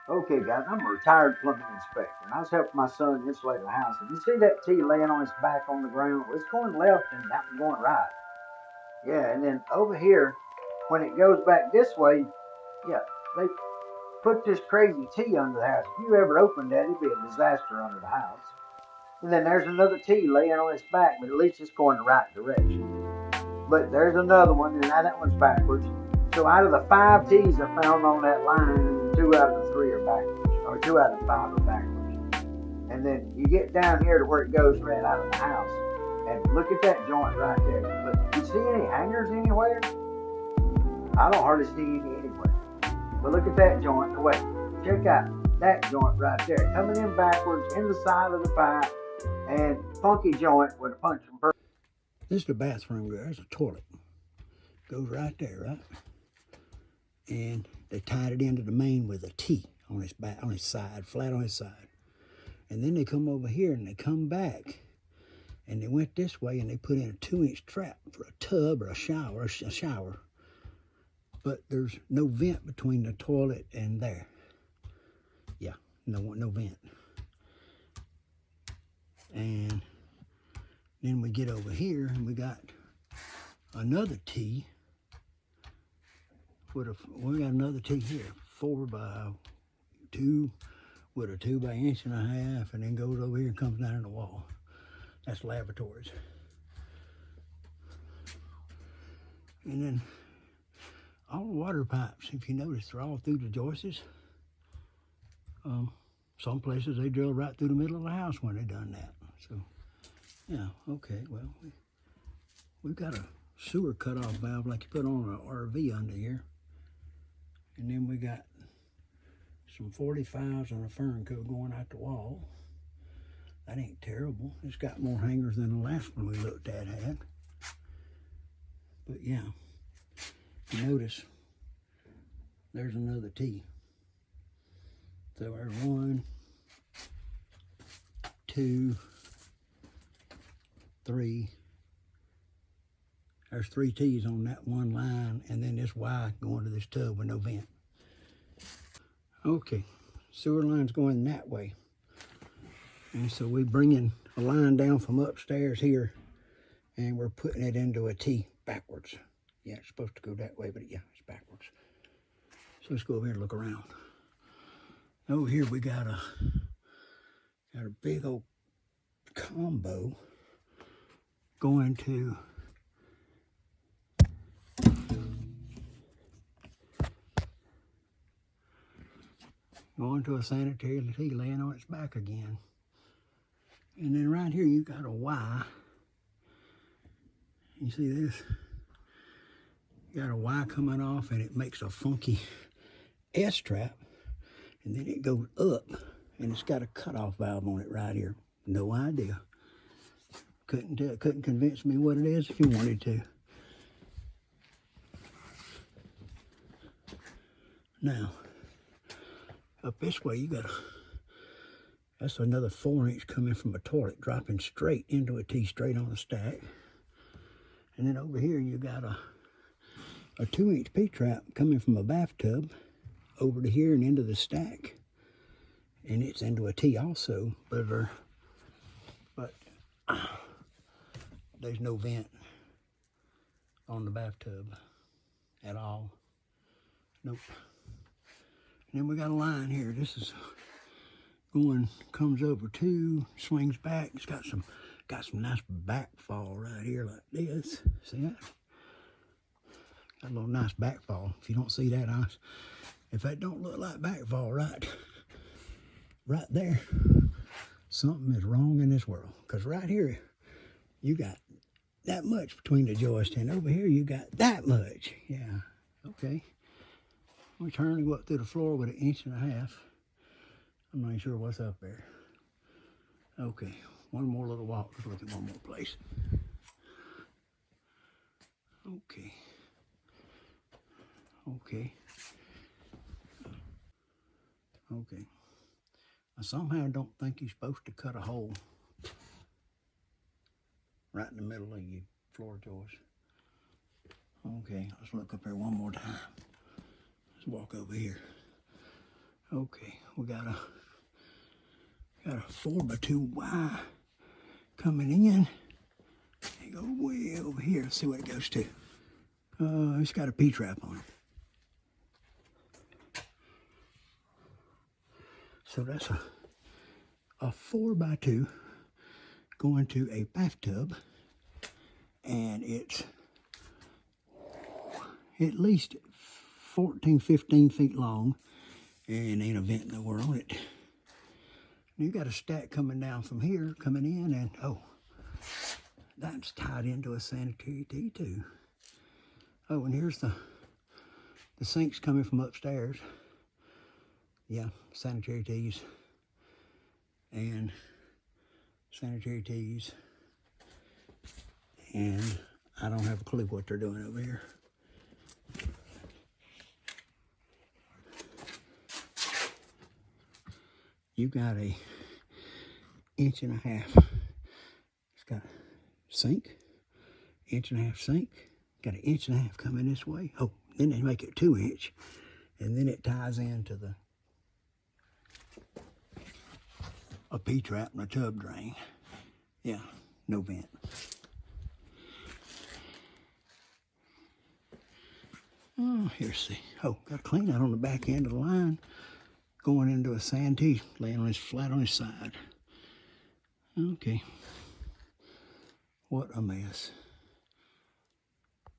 Okay, guys, I'm a retired plumbing inspector, and I was helping my son insulate a house. And you see that T laying on its back on the ground? Well, it's going left and that one going right. Yeah, and then over here, when it goes back this way, yeah, they put this crazy T under the house. If you ever opened that, it'd be a disaster under the house. And then there's another T laying on its back, but at least it's going the right direction. But there's another one, and now that one's backwards. So out of the five T's I found on that line, two out of the three are backwards, or two out of the five are backwards. And then you get down here to where it goes right out of the house, and look at that joint right there. Look, you see any hangers anywhere? I don't hardly see any anywhere. But look at that joint. No, wait, check out that joint right there, coming in backwards in the side of the pipe, and funky joint with a punch and press. This is the bathroom. There's a toilet. Goes right there, right? And they tied it into the main with a T on his back, on his side, flat on his side. And then they come over here and they come back, and they went this way and they put in a 2-inch trap for a tub or a shower. But there's no vent between the toilet and there. Yeah, no vent. And then we get over here and we got another T. We got another T here, 4x2 with a 2x1.5 inch, and then goes over here and comes down in the wall. That's lavatories. And then all the water pipes, if you notice, they're all through the joists. Some places they drill right through the middle of the house when they done that. So, yeah, okay, well, we've got a sewer cutoff valve like you put on an RV under here. And then we got some 45s and a fern coat going out the wall. That ain't terrible. It's got more hangers than the last one we looked at had. But yeah, you notice there's another T. So there's 1, 2, 3. There's 3 T's on that one line, and then this Y going to this tub with no vent. Okay, sewer line's going that way. And so we're bringing a line down from upstairs here, and we're putting it into a T backwards. Yeah, it's supposed to go that way, but yeah, it's backwards. So let's go over here and look around. Over here we got a big old combo going to a sanitary T laying on its back again. And then right here you got a Y. You see this? You got a Y coming off, and it makes a funky S-trap. And then it goes up, and it's got a cutoff valve on it right here. No idea. Couldn't convince me what it is if you wanted to. Now, up this way, you got that's another 4-inch coming from a toilet, dropping straight into a T, straight on the stack. And then over here, you got a 2-inch P-trap coming from a bathtub over to here and into the stack. And it's into a T also, but there's no vent on the bathtub at all. Nope. And then we got a line here. This is comes over 2, swings back. It's got some nice backfall right here like this. See that? Got a little nice backfall. If you don't see that, if that don't look like backfall right there, something is wrong in this world. Because right here, you got that much between the joist, and over here you got that much. Yeah, okay. We turn and go up through the floor with 1.5 inches. I'm not even sure what's up there. Okay, one more little walk. Let's look at one more place. Okay. I somehow don't think you're supposed to cut a hole right in the middle of your floor joist. Okay, let's look up here one more time. Let's walk over here. Okay, we got a 4x2 Y coming in. They go way over here. Let's see what it goes to. It's got a P-trap on it. So that's a 4x2 going to a bathtub, and it's at least 14, 15 feet long, and ain't a vent nowhere on it. You got a stack coming down from here, coming in, and oh, that's tied into a sanitary tee too. Oh, and here's the sinks coming from upstairs. Yeah, sanitary tees and sanitary tees, and I don't have a clue what they're doing over here. You got a 1.5 inch. It's got a sink, 1.5 inch sink. Got an 1.5 inch coming this way. Oh, then they make it 2 inch, and then it ties into a P-trap and a tub drain. Yeah, no vent. Oh, here's the, oh, got a clean out on the back end of the line, going into a sand tee, laying on his flat on his side. Okay. What a mess.